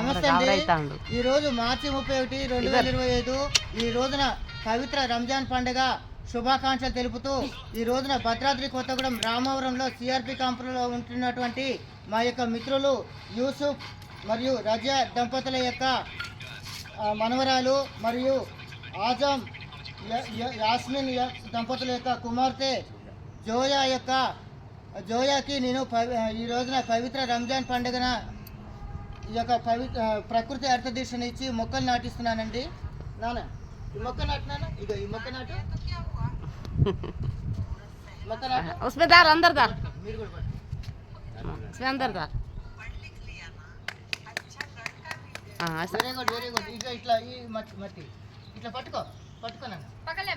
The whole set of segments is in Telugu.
నమస్తే అండి. ఈ రోజు మార్చి 31, 2025 ఈ రోజున పవిత్ర రంజాన్ పండుగ శుభాకాంక్షలు తెలుపుతూ ఈ రోజున భద్రాద్రి కొత్తగూడెం రామవరంలో సిఆర్పి క్యాంపులో ఉంటున్నటువంటి మా యొక్క మిత్రులు యూసుఫ్ మరియు రజా దంపతుల యొక్క మనవరాలు మరియు ఆజం యాస్మిన్ దంపతుల యొక్క కుమార్తె జోయాకి నేను ఈ రోజున పవిత్ర రంజాన్ పండుగన ఈ యొక్క ప్రకృతి అర్థదీక్షను ఇచ్చి మొక్కలు నాటిస్తున్నానండి. నాన్న ఈ మొక్క నాటినాను, ఇక ఈ మొక్క నాటు మీరు కూడా వెరీ గుడ్ వెరీ గుడ్. ఇక ఇట్లా ఈ మట్టి ఇట్లా పట్టుకోనండి పక్కన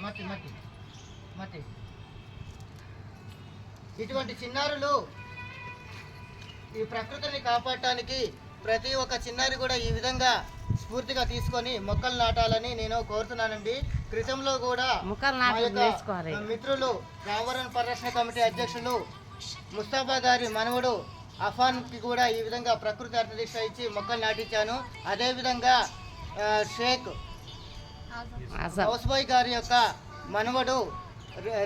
మట్టి మట్టి మట్టి ఇటువంటి చిన్నారులు ఈ ప్రకృతిని కాపాడటానికి ప్రతి ఒక్క చిన్నారి కూడా ఈ విధంగా స్ఫూర్తిగా తీసుకొని మొక్కలు నాటాలని నేను కోరుతున్నానండి. క్రితంలో కూడా మిత్రులు రామవరం పరిరక్షణ కమిటీ అధ్యక్షులు ముస్తాఫా గారి మనవడు అఫాన్కి కూడా ఈ విధంగా ప్రకృతి అర్థదీక్ష ఇచ్చి మొక్కలు నాటించాను. అదేవిధంగా షేక్ హౌస్బాయ్ గారి యొక్క మనవడు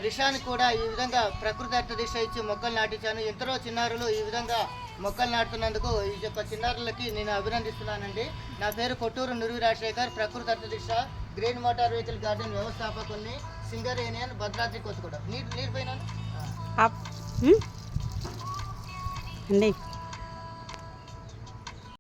రిషాన్ కూడా ఈ విధంగా ప్రకృతి అర్థదీక్ష ఇచ్చి మొక్కలు నాటించాను. ఎందరో చిన్నారులు ఈ విధంగా మొక్కలు నాటుతున్నందుకు ఈ యొక్క చిన్నారులకి నేను అభినందిస్తున్నానండి. నా పేరు కొట్టూరు నురివి రాజశేఖర్, ప్రకృతి అర్థదీక్ష గ్రీన్ మోటార్ వెహికల్ గార్డెన్ వ్యవస్థాపకుని, సింగర్ యూనియన్, భద్రాద్రి కొత్తగూడెం. నీరు పోయినాను.